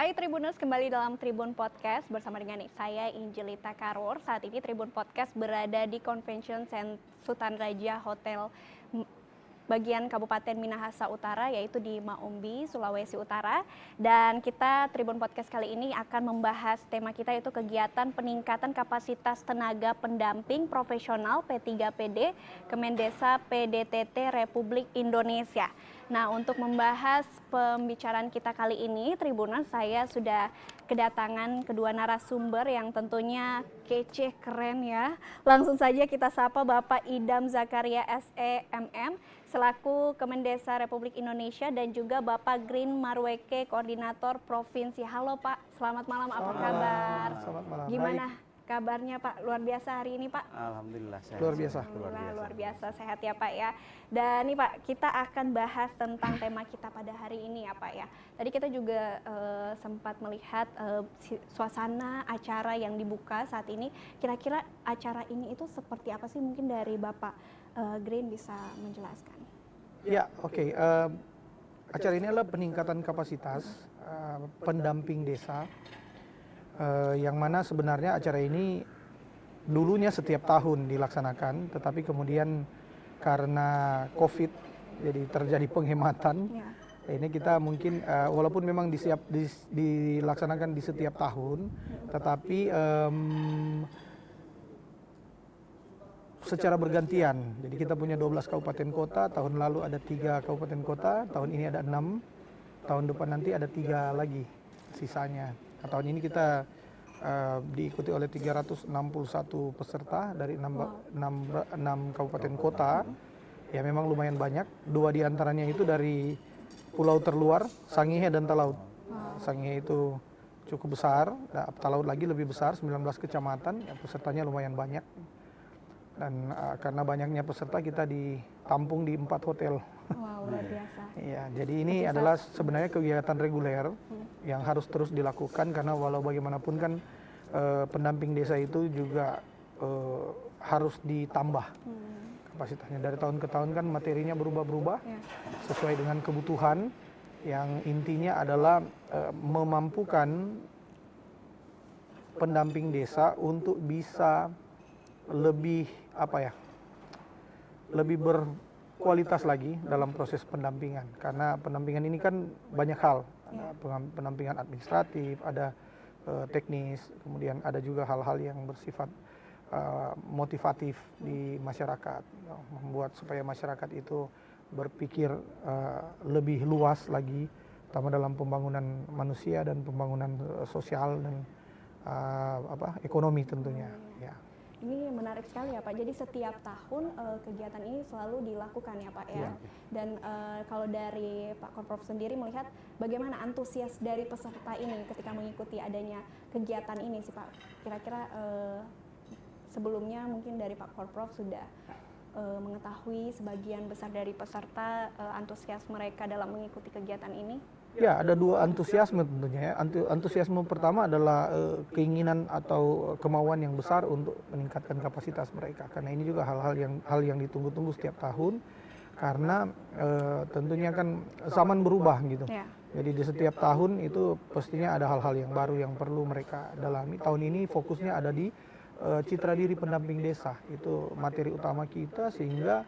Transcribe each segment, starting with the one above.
Hai Tribuners, kembali dalam Tribun Podcast bersama dengan saya Injelita Karur. Saat ini Tribun Podcast berada di Convention Center Sutanraja Hotel bagian Kabupaten Minahasa Utara, yaitu di Maumbi, Sulawesi Utara. Dan kita Tribun Podcast kali ini akan membahas tema kita, yaitu kegiatan peningkatan kapasitas tenaga pendamping profesional P3PD Kemendesa PDTT Republik Indonesia. Nah, untuk membahas pembicaraan kita kali ini, Tribuners, saya sudah kedatangan kedua narasumber yang tentunya kece, keren ya. Langsung saja kita sapa Bapak Idam Zakaria SEMM selaku Kemendesa Republik Indonesia dan juga Bapak Green Marweke Koordinator Provinsi. Halo Pak, selamat malam, apa kabar? Selamat malam. Gimana kabarnya Pak? Luar biasa hari ini Pak? Alhamdulillah sehat. Luar biasa sehat ya Pak ya. Dan nih Pak, kita akan bahas tentang tema kita pada hari ini ya Pak ya. Tadi kita juga sempat melihat suasana acara yang dibuka saat ini. Kira-kira acara ini itu seperti apa sih? Mungkin dari Bapak Green bisa menjelaskan. Ya, oke. Acara ini adalah peningkatan kapasitas pendamping desa. Yang mana sebenarnya acara ini dulunya setiap tahun dilaksanakan, tetapi kemudian karena COVID jadi terjadi penghematan. Ya. Ini kita mungkin walaupun memang dilaksanakan di setiap tahun, tetapi secara bergantian. Jadi kita punya 12 kabupaten kota, tahun lalu ada 3 kabupaten kota, tahun ini ada 6, tahun depan nanti ada 3 lagi sisanya. Nah, tahun ini kita diikuti oleh 361 peserta dari 6 kabupaten kota. Ya memang lumayan banyak. 2 diantaranya itu dari pulau terluar, Sangihe dan Talaut. Sangihe itu cukup besar, Talaut lagi lebih besar, 19 kecamatan, ya, pesertanya lumayan banyak. Dan karena banyaknya peserta kita ditampung di 4 hotel. Wow, luar biasa. Ya, jadi ini adalah sebenarnya kegiatan reguler yang harus terus dilakukan, karena walau bagaimanapun kan pendamping desa itu juga harus ditambah kapasitasnya. Dari tahun ke tahun kan materinya berubah-ubah sesuai dengan kebutuhan, yang intinya adalah memampukan pendamping desa untuk bisa lebih lebih berkualitas lagi dalam proses pendampingan, karena pendampingan ini kan banyak hal, ada pendampingan administratif, ada teknis, kemudian ada juga hal-hal yang bersifat motivatif di masyarakat, membuat supaya masyarakat itu berpikir lebih luas lagi, terutama dalam pembangunan manusia dan pembangunan sosial dan ekonomi tentunya. Ya. Ini menarik sekali ya Pak. Jadi setiap tahun kegiatan ini selalu dilakukan ya Pak ya. Dan kalau dari Pak Korprov sendiri melihat bagaimana antusias dari peserta ini ketika mengikuti adanya kegiatan ini sih Pak. Kira-kira sebelumnya mungkin dari Pak Korprov sudah mengetahui sebagian besar dari peserta antusias mereka dalam mengikuti kegiatan ini. Ya, ada 2 antusiasme tentunya ya. Antusiasme pertama adalah keinginan atau kemauan yang besar untuk meningkatkan kapasitas mereka, karena ini juga hal yang ditunggu-tunggu setiap tahun, karena tentunya kan zaman berubah gitu. Jadi di setiap tahun itu pastinya ada hal-hal yang baru yang perlu mereka dalami. Tahun ini fokusnya ada di citra diri pendamping desa, itu materi utama kita, sehingga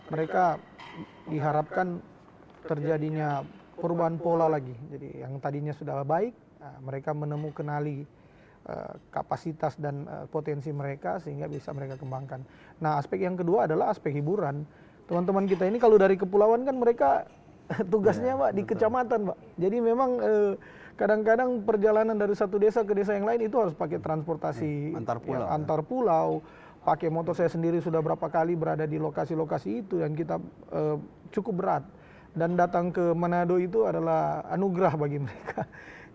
mereka diharapkan terjadinya perubahan pola lagi. Jadi yang tadinya sudah baik, mereka kenali kapasitas dan potensi mereka, sehingga bisa mereka kembangkan. Nah, aspek yang kedua adalah aspek hiburan. Teman-teman kita ini kalau dari kepulauan kan mereka tugasnya Pak di kecamatan Pak. Jadi memang kadang-kadang perjalanan dari satu desa ke desa yang lain itu harus pakai transportasi antar pulau. Pakai motor, saya sendiri sudah berapa kali berada di lokasi-lokasi itu, dan kita cukup berat. Dan datang ke Manado itu adalah anugerah bagi mereka.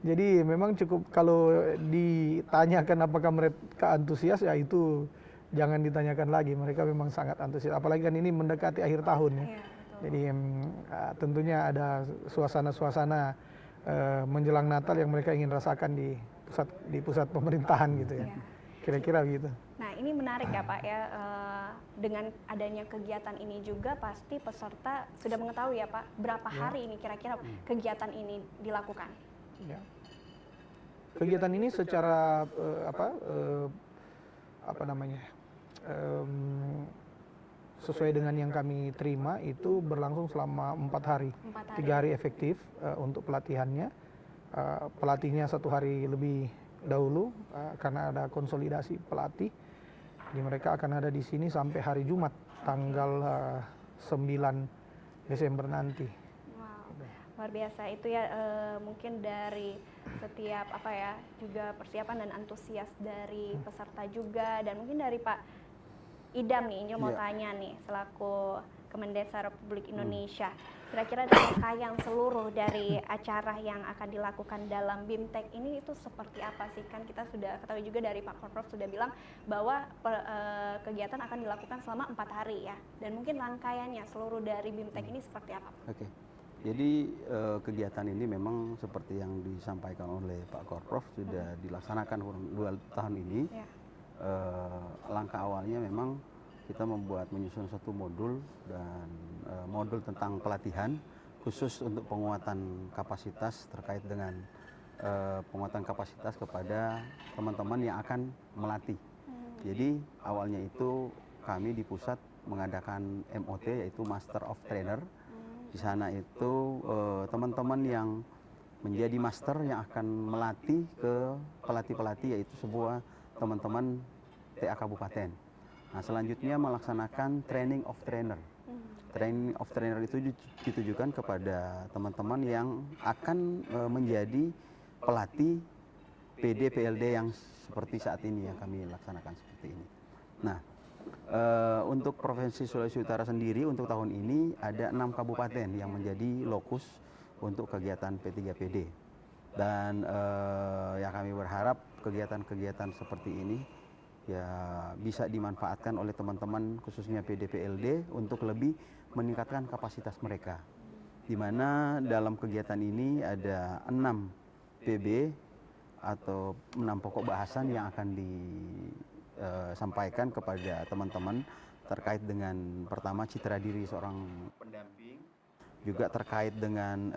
Jadi memang cukup, kalau ditanyakan apakah mereka antusias, ya itu jangan ditanyakan lagi. Mereka memang sangat antusias. Apalagi kan ini mendekati akhir tahun ya. Jadi tentunya ada suasana-suasana menjelang Natal yang mereka ingin rasakan di pusat pemerintahan gitu ya. Kira-kira begitu. Nah, ini menarik ya Pak ya. dengan adanya kegiatan ini juga pasti peserta sudah mengetahui ya Pak, berapa hari ini kira-kira kegiatan ini dilakukan? Ya. Kegiatan ini secara sesuai dengan yang kami terima itu berlangsung selama 4 hari. 3 hari efektif untuk pelatihannya. Pelatihnya 1 hari lebih dahulu karena ada konsolidasi pelatih. Jadi mereka akan ada di sini sampai hari Jumat tanggal 9 Desember nanti. Wow, luar biasa itu ya, mungkin dari setiap juga persiapan dan antusias dari peserta juga, dan mungkin dari Pak Idam nih, Injil mau tanya nih selaku Kemendesa Republik Indonesia, kira-kira rangkaian seluruh dari acara yang akan dilakukan dalam BIMTEK ini itu seperti apa sih? Kan kita sudah ketahui juga dari Pak Korprof sudah bilang bahwa kegiatan akan dilakukan selama 4 hari ya, dan mungkin rangkaiannya seluruh dari BIMTEK ini seperti apa? Oke, jadi kegiatan ini memang seperti yang disampaikan oleh Pak Korprof sudah dilaksanakan 2 tahun ini. Ya. Langkah awalnya memang kita menyusun satu modul dan modul tentang pelatihan khusus untuk penguatan kapasitas terkait dengan penguatan kapasitas kepada teman-teman yang akan melatih. Jadi awalnya itu kami di pusat mengadakan MOT yaitu Master of Trainer. Di sana itu teman-teman yang menjadi master yang akan melatih ke pelatih-pelatih, yaitu sebuah teman-teman TA Kabupaten. Nah, selanjutnya melaksanakan training of trainer. Training of trainer itu ditujukan kepada teman-teman yang akan menjadi pelatih PD PLD yang seperti saat ini yang kami laksanakan seperti ini. Nah, untuk Provinsi Sulawesi Utara sendiri untuk tahun ini ada 6 kabupaten yang menjadi lokus untuk kegiatan P3PD. Dan ya kami berharap kegiatan-kegiatan seperti ini ya bisa dimanfaatkan oleh teman-teman khususnya PDPLD untuk lebih meningkatkan kapasitas mereka. Di mana dalam kegiatan ini ada 6 PB atau 6 pokok bahasan yang akan disampaikan kepada teman-teman terkait dengan pertama citra diri seorang pendamping, juga terkait dengan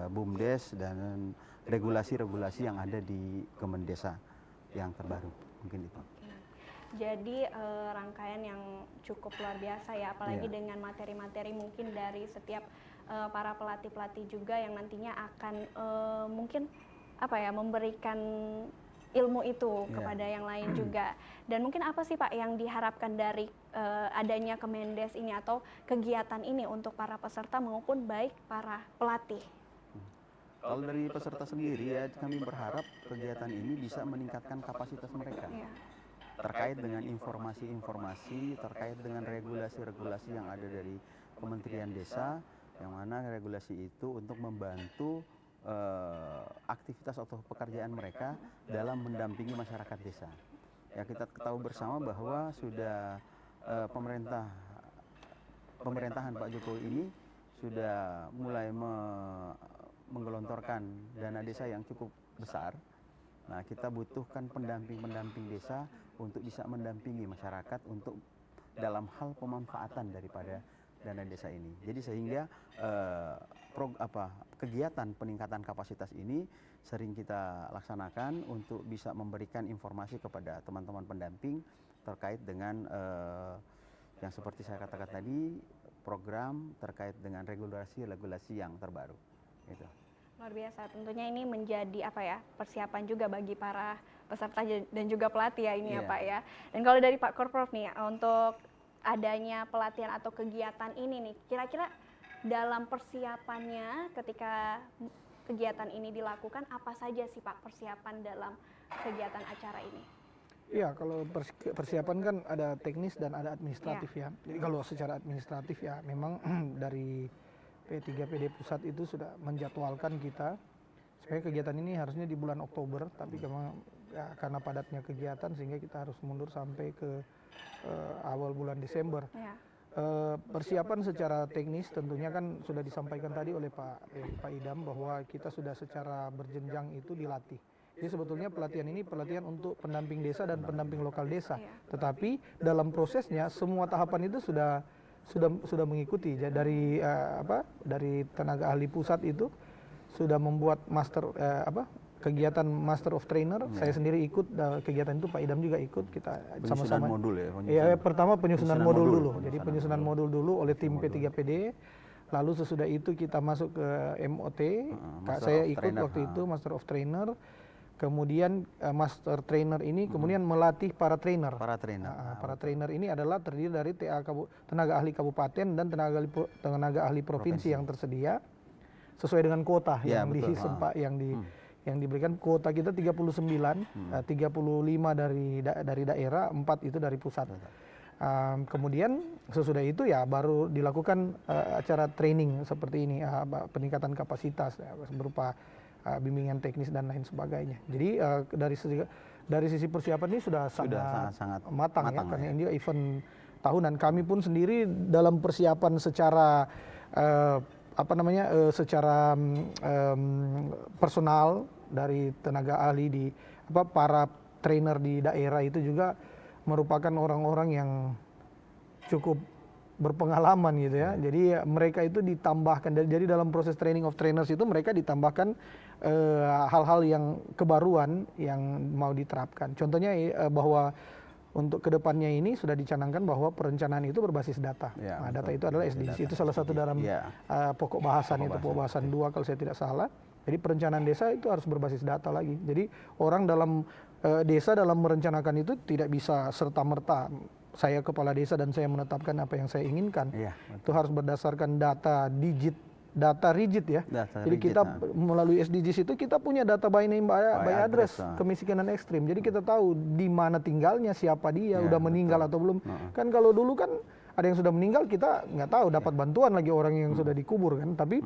BUMDes dan regulasi-regulasi yang ada di Kemendesa yang terbaru, mungkin itu. Jadi rangkaian yang cukup luar biasa ya, apalagi dengan materi-materi mungkin dari setiap para pelatih-pelatih juga yang nantinya akan mungkin memberikan ilmu itu kepada yang lain juga. Dan mungkin apa sih Pak yang diharapkan dari adanya Kemendes ini atau kegiatan ini untuk para peserta maupun baik para pelatih? Kalau dari peserta sendiri ya kami berharap kegiatan ini bisa meningkatkan kapasitas mereka. Terkait dengan informasi-informasi, terkait dengan regulasi-regulasi yang ada dari Kementerian Desa, yang mana regulasi itu untuk membantu aktivitas atau pekerjaan mereka dalam mendampingi masyarakat desa. Ya kita ketahui bersama bahwa sudah pemerintahan Pak Jokowi ini sudah mulai menggelontorkan dana desa yang cukup besar. Nah, kita butuhkan pendamping-pendamping desa untuk bisa mendampingi masyarakat untuk dalam hal pemanfaatan daripada dana desa ini. Jadi sehingga kegiatan peningkatan kapasitas ini sering kita laksanakan untuk bisa memberikan informasi kepada teman-teman pendamping terkait dengan yang seperti saya katakan tadi, program terkait dengan regulasi-regulasi yang terbaru. Gitu. Luar biasa, tentunya ini menjadi persiapan juga bagi para peserta dan juga pelatih ya ini ya Pak ya. Dan kalau dari Pak Korprof nih untuk adanya pelatihan atau kegiatan ini nih, kira-kira dalam persiapannya ketika kegiatan ini dilakukan apa saja sih Pak persiapan dalam kegiatan acara ini? Ya, kalau persiapan kan ada teknis dan ada administratif ya. Jadi kalau secara administratif ya memang dari P3PD Pusat itu sudah menjadwalkan kita supaya kegiatan ini harusnya di bulan Oktober, tapi karena padatnya kegiatan sehingga kita harus mundur sampai ke awal bulan Desember. Persiapan secara teknis tentunya kan sudah disampaikan tadi oleh Pak Idam bahwa kita sudah secara berjenjang itu dilatih. Jadi sebetulnya pelatihan ini pelatihan untuk pendamping desa dan pendamping lokal desa. Tetapi dalam prosesnya semua tahapan itu sudah mengikuti. Dari dari tenaga ahli pusat itu sudah membuat kegiatan Master of Trainer. Saya sendiri ikut kegiatan itu, Pak Idam juga ikut, kita sama-sama. Modul ya. Pertama penyusunan modul dulu. Jadi penyusunan modul dulu oleh tim P3PD. Lalu sesudah itu kita masuk ke MOT. Saya ikut waktu itu Master of Trainer. Kemudian Master Trainer ini kemudian melatih para trainer. Para trainer ini adalah terdiri dari tenaga ahli kabupaten dan tenaga ahli provinsi yang tersedia sesuai dengan kuota yang yang diberikan. Kuota kita 39, 35 dari daerah, 4 itu dari pusat. Kemudian sesudah itu ya baru dilakukan acara training seperti ini, peningkatan kapasitas berupa bimbingan teknis dan lain sebagainya. Jadi dari sisi persiapan ini sudah sangat matang ya, karena ini event tahunan. Kami pun sendiri dalam persiapan secara secara personal dari tenaga ahli para trainer di daerah itu juga merupakan orang-orang yang cukup berpengalaman gitu ya. Jadi mereka itu ditambahkan, jadi dalam proses training of trainers itu mereka ditambahkan hal-hal yang kebaruan yang mau diterapkan. Contohnya bahwa untuk kedepannya ini sudah dicanangkan bahwa perencanaan itu berbasis data. Data itu adalah SDGs, itu salah satu dalam pokok bahasan 2 kalau saya tidak salah. Jadi perencanaan desa itu harus berbasis data lagi. Jadi orang dalam desa dalam merencanakan itu tidak bisa serta-merta saya kepala desa dan saya menetapkan apa yang saya inginkan. Itu harus berdasarkan data rigid ya. Jadi kita melalui SDGs itu kita punya data by name by address kemiskinan ekstrim. Jadi kita tahu di mana tinggalnya, siapa dia, udah meninggal atau belum. Kan kalau dulu kan ada yang sudah meninggal kita nggak tahu, dapat bantuan lagi orang yang sudah dikubur kan. Tapi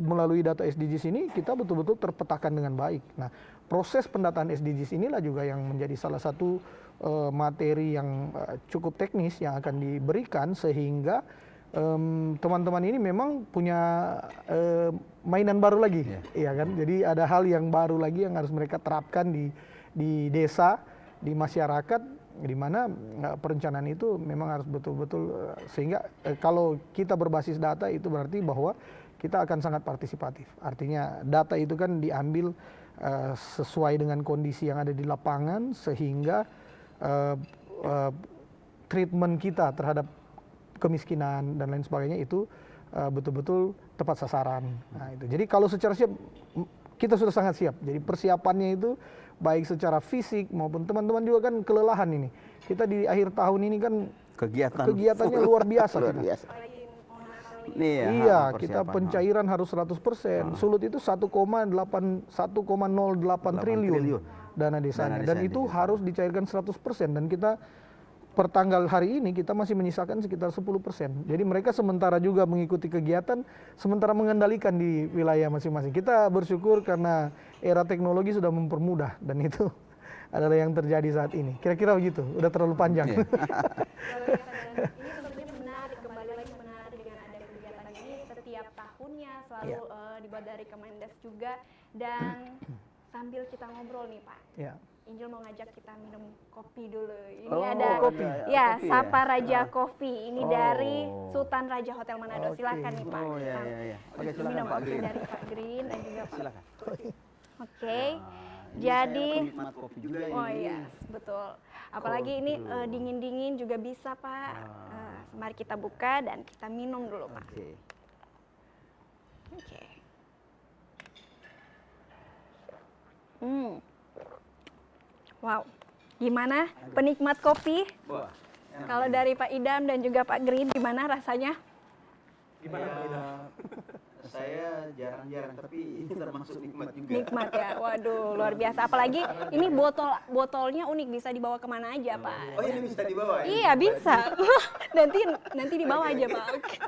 melalui data SDGs ini kita betul-betul terpetakan dengan baik. Nah, proses pendataan SDGs inilah juga yang menjadi salah satu materi yang cukup teknis yang akan diberikan sehingga teman-teman ini memang punya mainan baru lagi, ya kan? Jadi ada hal yang baru lagi yang harus mereka terapkan di desa, di masyarakat, di mana perencanaan itu memang harus betul-betul sehingga kalau kita berbasis data itu berarti bahwa kita akan sangat partisipatif. Artinya data itu kan diambil sesuai dengan kondisi yang ada di lapangan sehingga treatment kita terhadap kemiskinan dan lain sebagainya itu betul-betul tepat sasaran. Nah, itu. Jadi kalau secara siap kita sudah sangat siap. Jadi persiapannya itu baik secara fisik maupun teman-teman juga kan kelelahan ini. Kita di akhir tahun ini kan kegiatannya luar biasa. Iya, kita pencairan harus 100%. Sulut itu 1,08 triliun dana desanya dan itu harus dicairkan 100% dan kita per tanggal hari ini kita masih menyisakan sekitar 10%. Jadi mereka sementara juga mengikuti kegiatan, sementara mengendalikan di wilayah masing-masing. Kita bersyukur karena era teknologi sudah mempermudah dan itu adalah yang terjadi saat ini. Kira-kira begitu, udah terlalu panjang. Ini tentunya menarik, kembali lagi menarik dengan ada kegiatan ini setiap tahunnya selalu dibuat dari Kemendes juga. Dan sambil kita ngobrol nih Pak, Injil mau ngajak kita minum kopi dulu. Ini ada kopi. Sapa Raja Kopi. Ini dari Sultan Raja Hotel Manado. Silakan nih Pak. Oke, silakan minum Pak kopi Green. dari Pak Green dan juga Pak. Silakan. Oke. Ini Jadi saya penikmat kopi juga ini. betul. Apalagi ini dingin-dingin juga bisa Pak. Mari kita buka dan kita minum dulu Pak. Oke. Wow, gimana penikmat kopi? Kalau dari Pak Idam dan juga Pak Green, gimana rasanya? Saya jarang-jarang, tapi termasuk nikmat juga. Nikmat ya, waduh luar biasa. Apalagi ini botolnya unik, bisa dibawa kemana aja Pak. Oh ini bisa dibawa ya? Iya bisa. nanti dibawa aja Pak. Oke.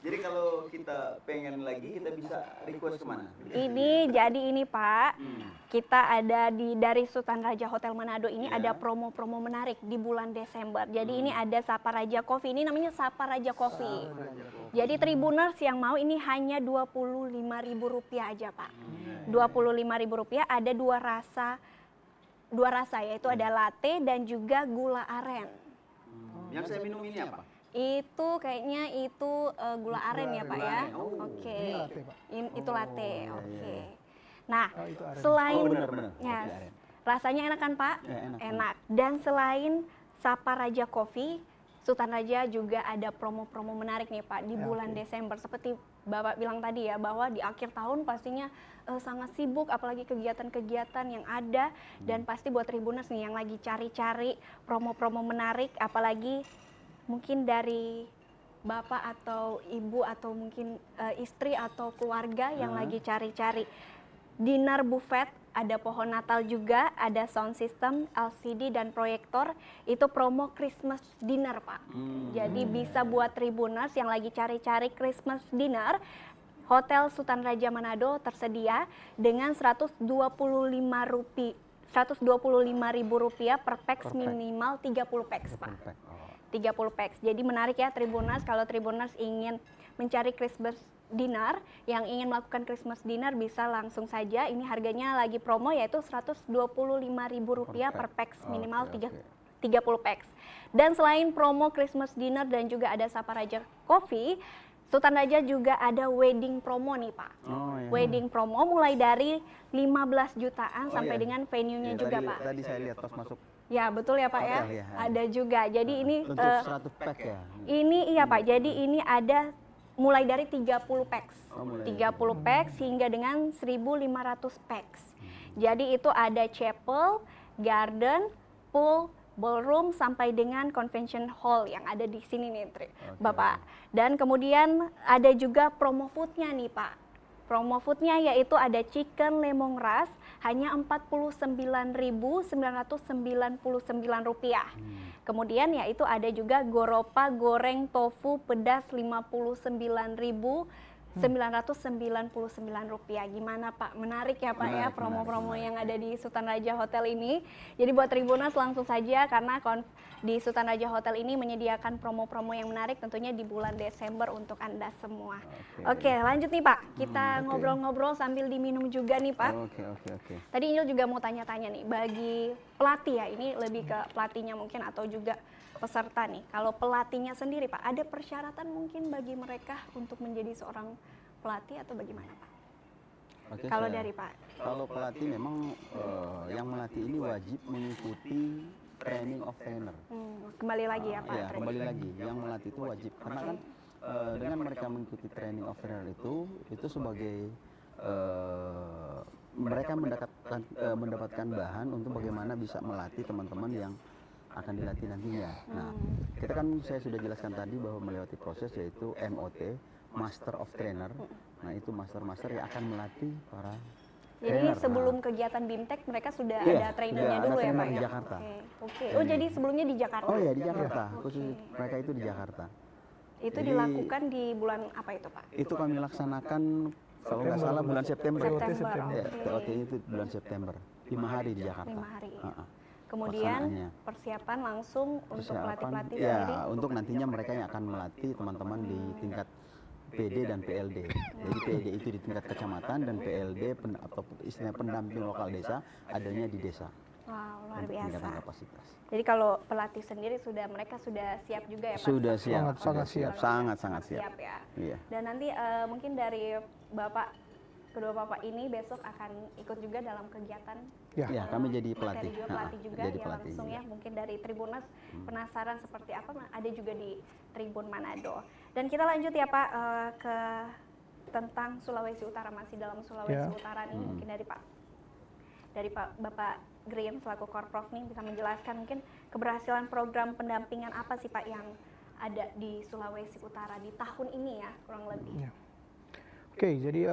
Jadi kalau kita pengen lagi, kita bisa request kemana? Ini Pak, kita ada dari Sultan Raja Hotel Manado ini ada promo-promo menarik di bulan Desember. Jadi ini ada Sapa Raja Coffee, ini namanya Sapa Raja Coffee. Jadi Tribuners yang mau ini hanya Rp25.000 aja Pak. Rp25.000 ada dua rasa yaitu ada latte dan juga gula aren. Yang saya minum ini apa? Itu kayaknya gula aren ya Pak ya. Oke. Ini latte, Pak. Itu latte. iya, Oke. iya. Nah, Oh, itu aren. selain benar. ya, Kopi aren. rasanya enak kan Pak? Ya, enak. Enak. Dan selain Sapa Raja Coffee, Sultan Raja juga ada promo-promo menarik nih Pak di Ya, bulan oke. Desember. Seperti Bapak bilang tadi ya, bahwa di akhir tahun pastinya sangat sibuk, apalagi kegiatan-kegiatan yang ada. Dan pasti buat Tribuners nih yang lagi cari-cari promo-promo menarik, apalagi mungkin dari Bapak atau Ibu atau mungkin istri atau keluarga yang lagi cari-cari dinner buffet, ada pohon Natal juga, ada sound system, LCD dan proyektor. Itu promo Christmas dinner Pak. Jadi bisa buat Tribuners yang lagi cari-cari Christmas dinner, Hotel Sultan Raja Manado tersedia dengan Rp125.000 per pax, minimal 30 pax Pak. 30 pax. Jadi menarik ya Tribuners, kalau Tribuners ingin mencari Christmas dinner, yang ingin melakukan Christmas dinner bisa langsung saja. Ini harganya lagi promo yaitu Rp125.000 per pax, minimal 30 pax. Dan selain promo Christmas dinner dan juga ada Sapa Raja Coffee, Sultan Raja juga ada wedding promo nih Pak. Oh, iya. Wedding promo mulai dari 15 jutaan sampai iya. dengan venue-nya juga Pak. Tadi saya lihat pas masuk. Ya betul ya Pak ya. Hotel, ya. Ada juga. Jadi ini Untuk 100 pack ya. ini iya Pak. Jadi ini ada mulai dari 30 pax. Oh, mulai 30 pax hingga dengan 1.500 pax. Jadi itu ada chapel, garden, pool, ballroom sampai dengan convention hall yang ada di sini nih Bapak. Dan kemudian ada juga promo foodnya nih Pak. Promo foodnya yaitu ada chicken lemongrass hanya Rp49.999. Kemudian yaitu ada juga goropa goreng tofu pedas Rp59.999. Gimana Pak? Menarik ya Pak ya promo-promo yang ada di Sultan Raja Hotel ini. Jadi buat Tribuners langsung saja karena di Sultan Raja Hotel ini menyediakan promo-promo yang menarik tentunya di bulan Desember untuk Anda semua. Oke, lanjut nih Pak. Kita ngobrol-ngobrol sambil diminum juga nih Pak. Oke. Tadi Injil juga mau tanya-tanya nih, bagi pelatih ya, ini lebih ke pelatihnya mungkin atau juga peserta nih. Kalau pelatihnya sendiri Pak, ada persyaratan mungkin bagi mereka untuk menjadi seorang pelatih atau bagaimana Pak? Oke, Kalau dari Pak? Kalau pelatih memang yang melatih ini wajib mengikuti training of trainer. Kembali lagi ya Pak? Ya, kembali lagi. Yang melatih itu wajib. Karena kan dengan mereka mengikuti training of trainer itu sebagai mereka mendapatkan bahan untuk bagaimana bisa melatih teman-teman yang akan dilatih nantinya. Nah, kita kan saya sudah jelaskan tadi bahwa melewati proses yaitu MOT, Master of Trainer. Nah, itu master-master yang akan melatih para Jadi trainer. sebelum kegiatan BIMTEK mereka sudah Iya, ada trainernya ada dulu ya trainer Pak di ya? Jakarta. Oke. Oh jadi sebelumnya di Jakarta? Oh ya, di Jakarta. Khusus mereka itu di Jakarta. Itu Jadi, dilakukan di bulan apa itu Pak? Itu kami laksanakan kalau nggak salah bulan September. September. Ya, TOT itu bulan September. 5 hari di Jakarta. 5 hari. Ha-ha. Kemudian Pelaksanaannya. persiapan langsung untuk pelatih-pelatih ya, sendiri? untuk nantinya mereka yang akan melatih teman-teman di tingkat PD dan PLD. Jadi PD itu di tingkat kecamatan dan PLD atau istilahnya pendamping lokal desa adanya di desa. Wow, luar Untuk biasa. peningkatan kapasitas. Jadi kalau pelatih sendiri mereka sudah siap juga ya Pak? Sudah siap, Sangat siap. sangat siap. Ya. Iya. Dan nanti mungkin dari kedua Bapak ini besok akan ikut juga dalam kegiatan. Ya, kami jadi pelatih. Juga pelatih juga jadi ya pelatih langsung juga. ya. Mungkin dari Tribuners penasaran seperti apa ada juga di Tribun Manado. Dan kita lanjut ya Pak ke tentang Sulawesi Utara, masih dalam Sulawesi Utara nih mungkin dari Bapak Green selaku Korprov nih bisa menjelaskan mungkin keberhasilan program pendampingan apa sih Pak yang ada di Sulawesi Utara di tahun ini ya kurang lebih. Oke, jadi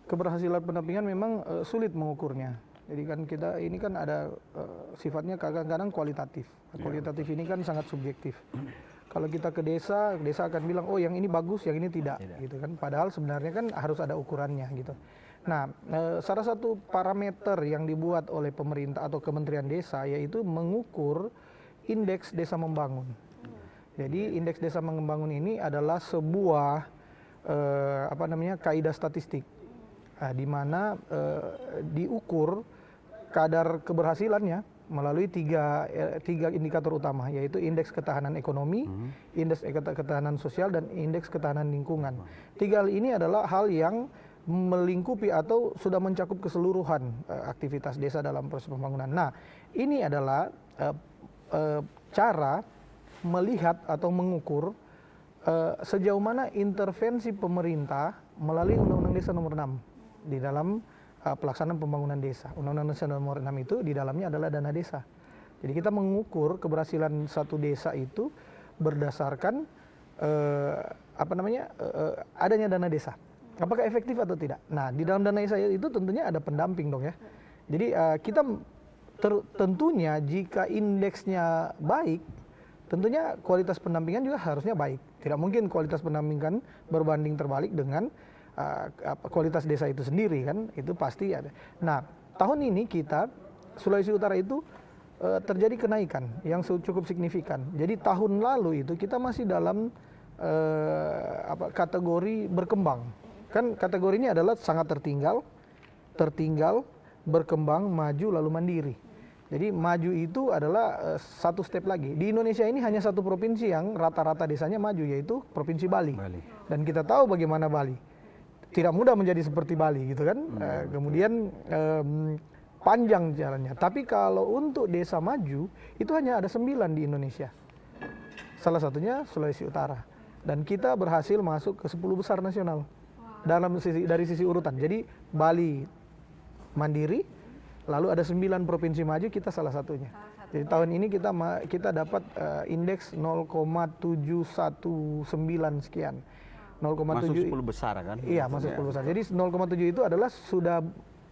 keberhasilan pendampingan memang sulit mengukurnya. Jadi kan kita ini kan ada sifatnya kadang-kadang kualitatif. Kualitatif ini kan sangat subjektif. Kalau kita ke desa akan bilang oh yang ini bagus, yang ini tidak, gitu kan. Padahal sebenarnya kan harus ada ukurannya gitu. Nah, salah satu parameter yang dibuat oleh pemerintah atau Kementerian Desa yaitu mengukur indeks desa membangun. Jadi indeks desa membangun ini adalah sebuah kaidah statistik di mana diukur kadar keberhasilannya melalui tiga indikator utama, yaitu indeks ketahanan ekonomi, indeks ketahanan sosial, dan indeks ketahanan lingkungan. Tiga hal ini adalah hal yang melingkupi atau sudah mencakup keseluruhan aktivitas desa dalam proses pembangunan. Nah, ini adalah cara melihat atau mengukur sejauh mana intervensi pemerintah melalui Undang-Undang Desa Nomor 6 di dalam pelaksanaan pembangunan desa. Undang-Undang Desa Nomor 6 itu di dalamnya adalah dana desa. Jadi kita mengukur keberhasilan satu desa itu berdasarkan adanya dana desa. Apakah efektif atau tidak? Nah, di dalam dana desa itu tentunya ada pendamping dong ya. Jadi kita tentunya jika indeksnya baik, tentunya kualitas pendampingan juga harusnya baik. Tidak mungkin kualitas pendampingan berbanding terbalik dengan kualitas desa itu sendiri kan, itu pasti ada. Nah, tahun ini kita Sulawesi Utara itu terjadi kenaikan yang cukup signifikan. Jadi tahun lalu itu kita masih dalam kategori berkembang. Kan kategori ini adalah sangat tertinggal, berkembang, maju, lalu mandiri. Jadi maju itu adalah satu step lagi. Di Indonesia ini hanya satu provinsi yang rata-rata desanya maju, yaitu Provinsi Bali. Dan kita tahu bagaimana Bali. Tidak mudah menjadi seperti Bali gitu kan. Kemudian panjang jalannya. Tapi kalau untuk desa maju, itu hanya ada 9 di Indonesia. Salah satunya Sulawesi Utara. Dan kita berhasil masuk ke 10 besar nasional. Dari sisi urutan. Jadi Bali mandiri, lalu ada 9 provinsi maju, kita salah satunya. Jadi tahun ini kita dapat indeks 0,719 sekian. 0,7 masuk 10 besar kan? Iya, masuk 10 besar. Jadi 0,7 itu adalah sudah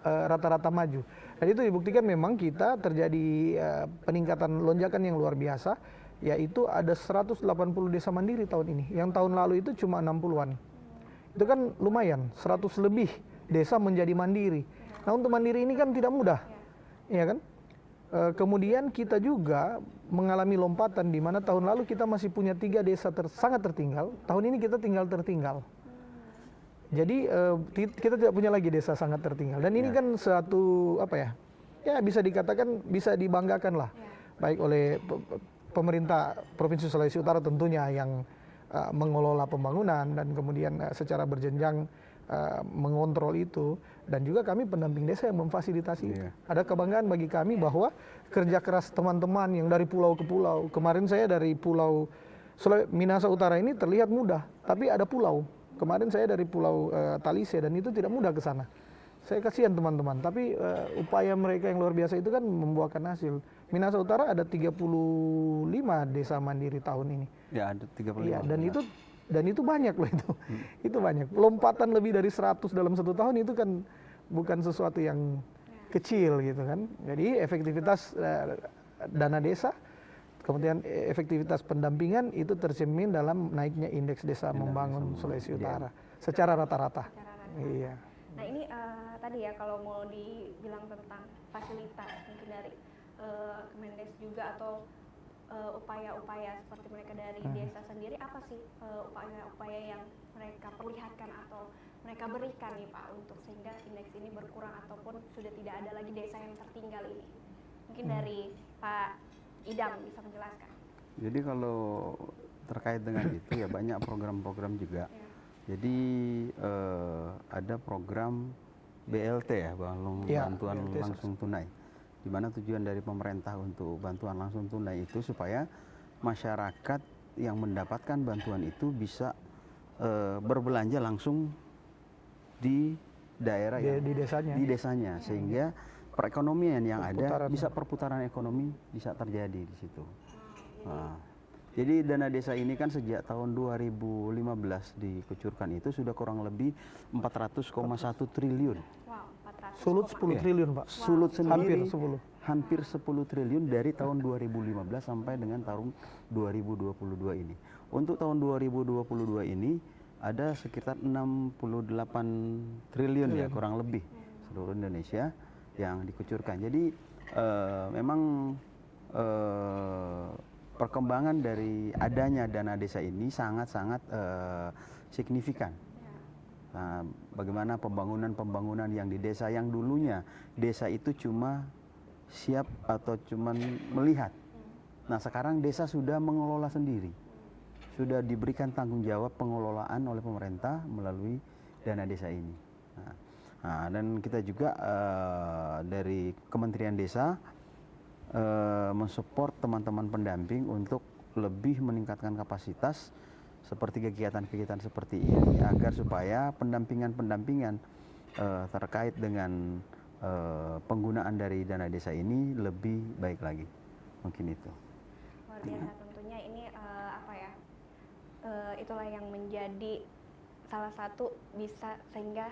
rata-rata maju. Dan itu dibuktikan memang kita terjadi peningkatan lonjakan yang luar biasa, yaitu ada 180 desa mandiri tahun ini. Yang tahun lalu itu cuma 60-an. Itu kan lumayan, 100 lebih desa menjadi mandiri. Nah, untuk mandiri ini kan tidak mudah, ya kan? Kemudian kita juga mengalami lompatan di mana tahun lalu kita masih punya 3 desa sangat tertinggal. Tahun ini kita tinggal tertinggal. Jadi kita tidak punya lagi desa sangat tertinggal. Dan ini kan suatu ya bisa dikatakan, bisa dibanggakan lah, baik oleh pemerintah Provinsi Sulawesi Utara tentunya yang mengelola pembangunan dan kemudian secara berjenjang mengontrol itu, dan juga kami pendamping desa yang memfasilitasi itu. Ada kebanggaan bagi kami bahwa kerja keras teman-teman yang dari pulau ke pulau. Kemarin saya dari pulau Minahasa Utara ini terlihat mudah, tapi ada pulau. Kemarin saya dari pulau Talise dan itu tidak mudah ke sana. Saya kasihan teman-teman, tapi upaya mereka yang luar biasa itu kan membuahkan hasil. Minahasa Utara ada 35 desa mandiri tahun ini. Ya, ada 35. Iya, dan itu banyak loh itu. Itu banyak. Lompatan lebih dari 100 dalam 1 tahun itu kan bukan sesuatu yang kecil gitu kan. Jadi efektivitas dana desa, kemudian efektivitas pendampingan itu tercermin dalam naiknya indeks desa membangun Sulawesi Utara secara rata-rata. Iya. Nah, ini tadi ya kalau mau dibilang tentang fasilitas mungkin dari Kemendes juga atau upaya-upaya seperti mereka dari desa sendiri, apa sih upaya-upaya yang mereka perlihatkan atau mereka berikan nih Pak untuk sehingga indeks ini berkurang ataupun sudah tidak ada lagi desa yang tertinggal ini? Mungkin dari Pak Idam bisa menjelaskan. Jadi kalau terkait dengan itu ya banyak program-program juga. Jadi ada program BLT ya, bantuan langsung tunai. Di mana tujuan dari pemerintah untuk bantuan langsung tunai itu supaya masyarakat yang mendapatkan bantuan itu bisa berbelanja langsung di daerah di desanya, sehingga perekonomian yang ada bisa perputaran ekonomi bisa terjadi di situ. Nah, jadi dana desa ini kan sejak tahun 2015 dikucurkan itu sudah kurang lebih 400,1 triliun. Wow, 400. Sulut 10 triliun Pak. Sulut sendiri hampir 10 triliun dari tahun 2015 sampai dengan tahun 2022 ini. Untuk tahun 2022 ini ada sekitar 68 triliun ya kurang lebih seluruh Indonesia yang dikucurkan. Jadi memang perkembangan dari adanya dana desa ini sangat-sangat signifikan. Nah, bagaimana pembangunan yang di desa yang dulunya desa itu cuma siap atau cuman melihat. Nah, sekarang desa sudah mengelola sendiri. Sudah diberikan tanggung jawab pengelolaan oleh pemerintah melalui dana desa ini. Dan kita juga dari Kementerian Desa mensupport teman-teman pendamping untuk lebih meningkatkan kapasitas seperti kegiatan-kegiatan seperti ini agar supaya pendampingan terkait dengan penggunaan dari dana desa ini lebih baik lagi. Mungkin itu. Luar biasa tentunya ini itulah yang menjadi salah satu bisa sehingga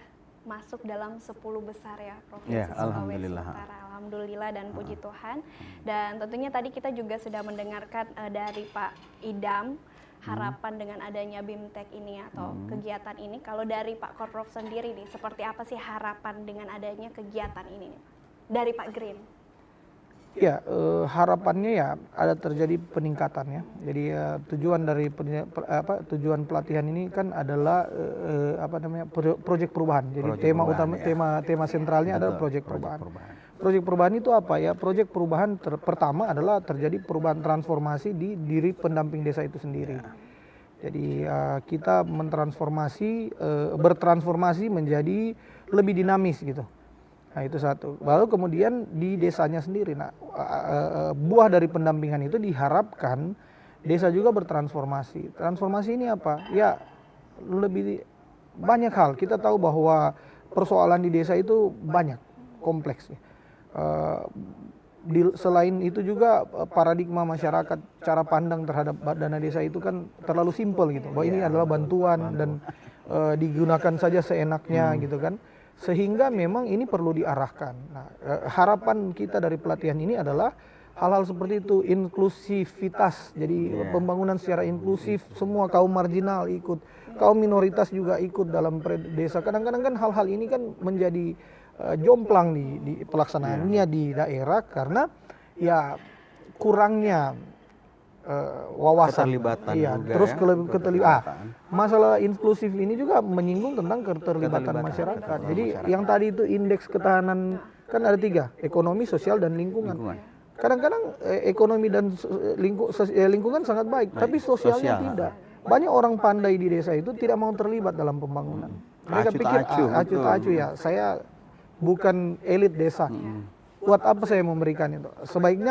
masuk dalam 10 besar ya Provinsi Sulawesi Utara. Alhamdulillah dan puji Tuhan. Dan tentunya tadi kita juga sudah mendengarkan dari Pak Idam harapan dengan adanya BIMTEK ini atau kegiatan ini. Kalau dari Pak Korprof sendiri nih, seperti apa sih harapan dengan adanya kegiatan ini nih, dari Pak Green? Ya, harapannya ya ada terjadi peningkatan ya. Jadi tujuan dari tujuan pelatihan ini kan adalah proyek perubahan. Jadi tema sentralnya adalah proyek perubahan. Proyek perubahan itu apa ya? Proyek perubahan pertama adalah terjadi perubahan transformasi di diri pendamping desa itu sendiri. Jadi kita bertransformasi menjadi lebih dinamis gitu. Nah itu satu. Lalu kemudian di desanya sendiri, buah dari pendampingan itu diharapkan desa juga bertransformasi. Transformasi ini apa? Ya lebih banyak hal. Kita tahu bahwa persoalan di desa itu banyak, kompleks. Selain itu juga paradigma masyarakat, cara pandang terhadap dana desa itu kan terlalu simpel gitu. Bahwa ini adalah bantuan dan digunakan saja seenaknya gitu kan. Sehingga memang ini perlu diarahkan. Nah, harapan kita dari pelatihan ini adalah hal-hal seperti itu, inklusivitas. Jadi pembangunan secara inklusif, semua kaum marginal ikut, kaum minoritas juga ikut dalam desa. Kadang-kadang kan hal-hal ini kan menjadi jomplang di pelaksanaannya di daerah karena ya kurangnya wawasan, terus keterlibatan. Masalah inklusif ini juga menyinggung tentang keterlibatan masyarakat. Jadi yang tadi itu indeks ketahanan kan ada 3, ekonomi, sosial, dan lingkungan. Kadang-kadang ekonomi dan lingkungan sangat baik, tapi sosialnya tidak. Banyak orang pandai di desa itu tidak mau terlibat dalam pembangunan. Mereka pikir acu-acu ya, saya bukan elit desa. Buat apa saya memberikan itu?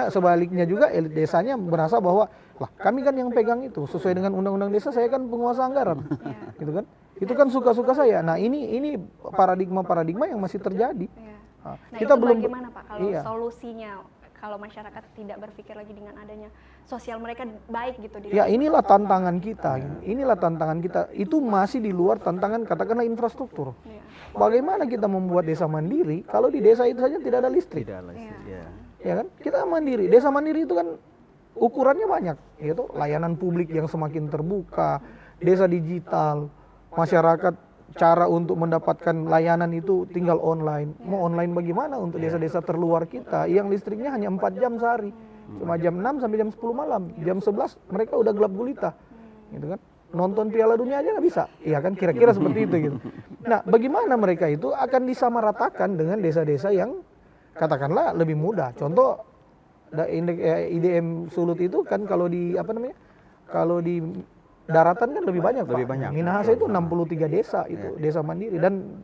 Sebaliknya juga elit desanya merasa bahwa lah kami kan yang pegang itu sesuai dengan undang-undang desa, saya kan penguasa anggaran, gitu kan? Itu kan suka-suka saya. Nah ini paradigma yang masih terjadi. Nah, kita belum bagaimana Pak kalau solusinya kalau masyarakat tidak berpikir lagi dengan adanya sosial mereka baik gitu. Ya inilah tantangan kita. Inilah tantangan kita. Itu masih di luar tantangan katakanlah infrastruktur. Bagaimana kita membuat desa mandiri kalau di desa itu saja tidak ada listrik? Ya kan? Kita mandiri. Desa mandiri itu kan ukurannya banyak, yaitu layanan publik yang semakin terbuka, desa digital, masyarakat cara untuk mendapatkan layanan itu tinggal online. Mau online bagaimana untuk desa-desa terluar kita yang listriknya hanya 4 jam sehari, cuma jam 6 sampai jam 10 malam, jam 11 mereka udah gelap gulita, gitu kan? Nonton Piala Dunia aja nggak bisa, iya kan? Kira-kira seperti itu gitu. Nah, bagaimana mereka itu akan disamaratakan dengan desa-desa yang katakanlah lebih mudah. Contoh IDM Sulut itu kan kalau di daratan kan lebih banyak. Minahasa itu 63 desa itu, desa mandiri, dan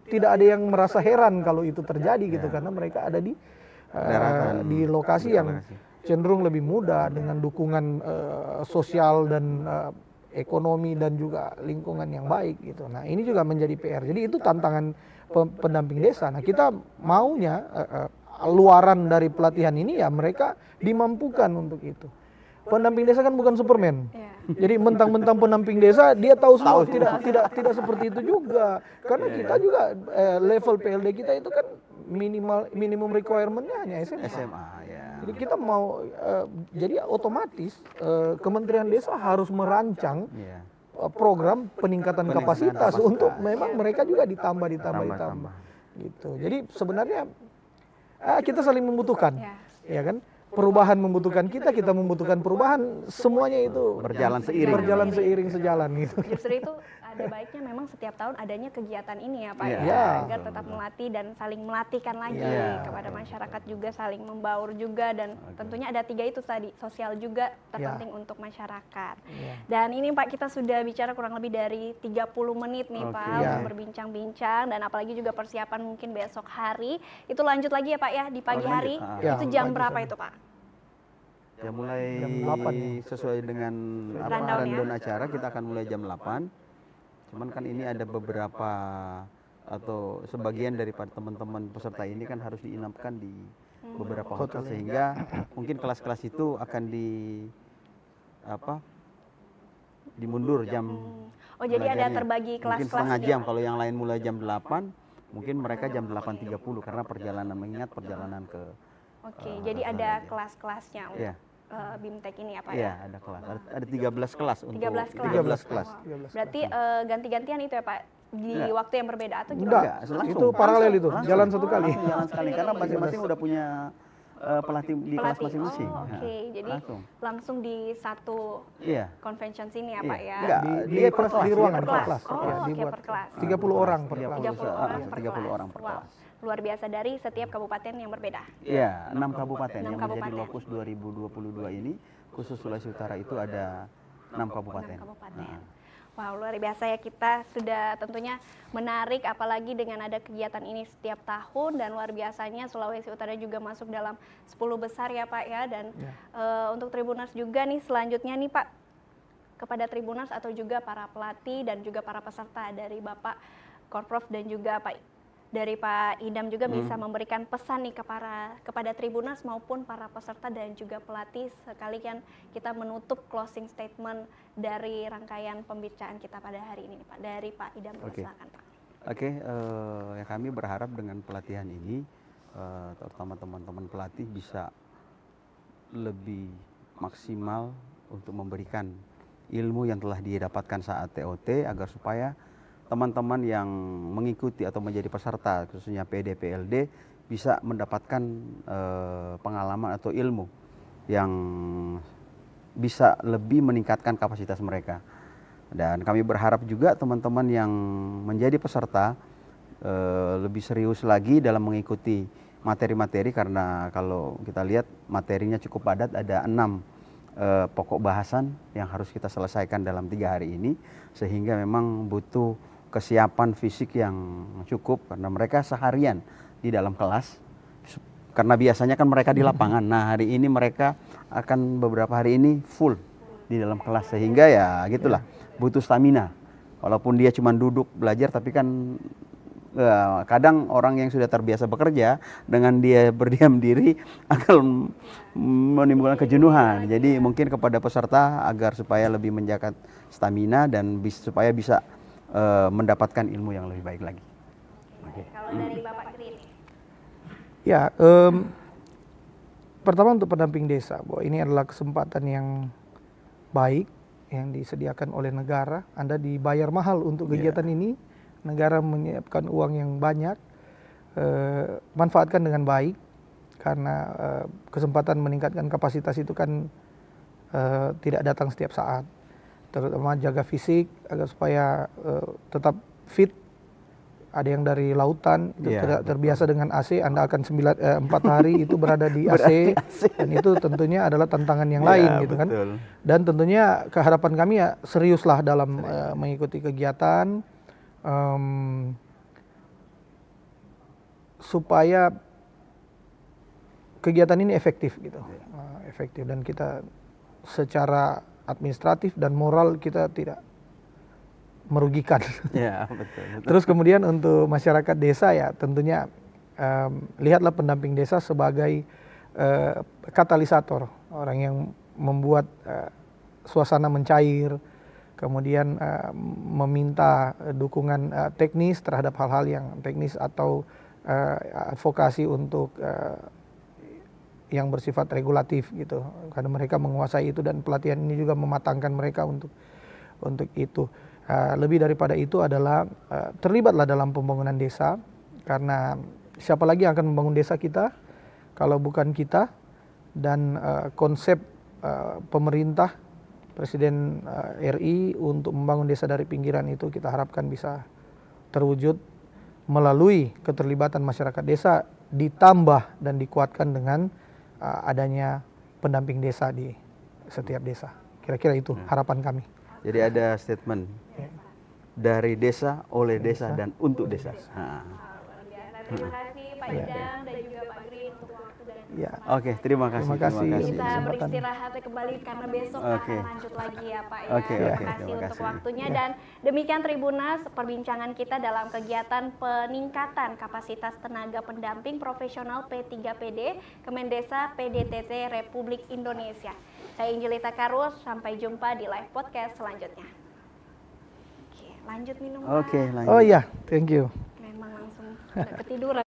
tidak ada yang merasa heran kalau itu terjadi gitu karena mereka ada di lokasi yang cenderung lebih mudah dengan dukungan sosial dan ekonomi dan juga lingkungan yang baik gitu. Nah, ini juga menjadi PR. Jadi itu tantangan pendamping desa. Nah, kita maunya luaran dari pelatihan ini ya mereka dimampukan untuk itu. Pendamping desa kan bukan Superman. Jadi mentang-mentang pendamping desa dia tahu semua. Tidak seperti itu juga. Karena kita juga level PLD kita itu kan minimum requirement-nya hanya SMA. Jadi kita mau jadi otomatis Kementerian Desa harus merancang program peningkatan kapasitas untuk memang mereka juga ditambah gitu. Jadi sebenarnya kita saling membutuhkan, ya kan? perubahan membutuhkan kita membutuhkan perubahan, semuanya itu berjalan seiring sejalan gitu. Justru itu ada baiknya memang setiap tahun adanya kegiatan ini ya Pak Iya. ya, agar tetap melatih dan saling melatihkan lagi Iya. kepada masyarakat juga, saling membaur juga, dan tentunya ada 3 itu tadi, sosial juga terpenting untuk masyarakat. Dan ini Pak, kita sudah bicara kurang lebih dari 30 menit nih Pak untuk berbincang-bincang, dan apalagi juga persiapan mungkin besok hari. Itu lanjut lagi ya Pak ya di pagi hari. Itu jam berapa itu Pak? Ya mulai Jam 8 ya. sesuai dengan rundown acara kita akan mulai jam 8. Cuman kan ini ada beberapa atau sebagian daripada teman-teman peserta ini kan harus diinapkan di beberapa hotel, sehingga mungkin kelas-kelas itu akan dimundur jam. Oh jadi ada belajarnya. terbagi Mungkin kelas-kelas setengah nih, jam, Pak? kalau yang lain mulai jam 8, mungkin mereka jam 8.30 karena perjalanan, mengingat perjalanan ke Oke, jadi ada kelas-kelasnya untuk Iya. BIMTEK ini ya Pak Iya, ya? ada kelas. Ada 13 kelas untuk 13 kelas. 13 kelas. Berarti ganti-gantian itu ya Pak, di waktu yang berbeda atau gimana? Enggak, langsung. itu paralel itu, Langsung. jalan satu kali. Langsung jalan sekali karena masing-masing udah punya pelatih di kelas Pelatih. masing-masing. Oh, Nah, oke. Jadi langsung di satu Iya. convention sini ya Iya. Pak ya? Enggak, Di dia per kelas, kelas, di dia ruangan per per kelas. kelas. Oh, Ya, oke, dibuat per kelas. 30 orang per kelas. 30 orang per 30 kelas. orang per Wow. kelas. Luar biasa, dari setiap kabupaten yang berbeda. Iya, 6 kabupaten 6 yang kabupaten. menjadi lokus 2022 ini, khusus Sulawesi Utara itu ada 6 kabupaten. 6 kabupaten. Nah. Wow, luar biasa ya, kita sudah tentunya menarik, apalagi dengan ada kegiatan ini setiap tahun, dan luar biasanya Sulawesi Utara juga masuk dalam 10 besar ya Pak ya. Dan untuk Tribuners juga nih selanjutnya nih Pak, kepada Tribuners atau juga para pelatih dan juga para peserta dari Bapak Korprof dan juga dari Pak Idam juga bisa memberikan pesan nih kepada Tribuners maupun para peserta dan juga pelatih, sekalian kita menutup closing statement dari rangkaian pembicaraan kita pada hari ini Pak. Dari Pak Idam, silakan Pak. Oke, ya kami berharap dengan pelatihan ini, terutama teman-teman pelatih bisa lebih maksimal untuk memberikan ilmu yang telah didapatkan saat TOT, agar supaya teman-teman yang mengikuti atau menjadi peserta, khususnya PD, PLD, bisa mendapatkan pengalaman atau ilmu yang bisa lebih meningkatkan kapasitas mereka. Dan kami berharap juga teman-teman yang menjadi peserta lebih serius lagi dalam mengikuti materi-materi, karena kalau kita lihat materinya cukup padat, ada 6 pokok bahasan yang harus kita selesaikan dalam 3 hari ini, sehingga memang butuh kesiapan fisik yang cukup, karena mereka seharian di dalam kelas, karena biasanya kan mereka di lapangan. Nah, hari ini mereka akan beberapa hari ini full di dalam kelas, sehingga ya gitulah, butuh stamina. Walaupun dia cuma duduk belajar, tapi kan kadang orang yang sudah terbiasa bekerja dengan dia berdiam diri akan menimbulkan kejenuhan. Jadi mungkin kepada peserta agar supaya lebih menjaga stamina dan supaya bisa mendapatkan ilmu yang lebih baik lagi. Kalau dari Bapak Green? Ya, pertama untuk pendamping desa, bahwa ini adalah kesempatan yang baik yang disediakan oleh negara. Anda dibayar mahal untuk kegiatan ini, negara menyiapkan uang yang banyak, manfaatkan dengan baik, karena kesempatan meningkatkan kapasitas itu kan tidak datang setiap saat. Terutama jaga fisik agar supaya tetap fit. Ada yang dari lautan itu tidak terbiasa dengan AC, Anda akan 4 hari itu berada di AC, dan itu tentunya adalah tantangan yang lain gitu kan. Dan tentunya keharapan kami ya seriuslah dalam mengikuti kegiatan, supaya kegiatan ini efektif gitu, efektif, dan kita secara administratif dan moral kita tidak merugikan. Ya, betul. Terus kemudian untuk masyarakat desa ya tentunya lihatlah pendamping desa sebagai katalisator, orang yang membuat suasana mencair, kemudian meminta dukungan teknis terhadap hal-hal yang teknis atau advokasi untuk yang bersifat regulatif gitu, karena mereka menguasai itu, dan pelatihan ini juga mematangkan mereka untuk itu. Lebih daripada itu adalah terlibatlah dalam pembangunan desa, karena siapa lagi yang akan membangun desa kita kalau bukan kita. dan konsep pemerintah Presiden RI untuk membangun desa dari pinggiran itu kita harapkan bisa terwujud melalui keterlibatan masyarakat desa ditambah dan dikuatkan dengan adanya pendamping desa di setiap desa. Kira-kira itu harapan kami. Jadi ada statement dari desa, oleh desa, dan untuk desa. Terima kasih Pak Idam dan juga Pak Green untuk waktu dan Oke, terima kasih. Terima kasih. bisa beristirahat kembali karena besok akan lanjut lagi ya Pak ya. Terima kasih untuk waktunya dan demikian Tribunas perbincangan kita dalam kegiatan peningkatan kapasitas tenaga pendamping profesional P3PD Kemendesa PDTT Republik Indonesia. Saya Injelita Karus, sampai jumpa di live podcast selanjutnya. Oke, lanjut minum. Oke, lanjut. Oh iya, thank you. Memang langsung udah ketiduran.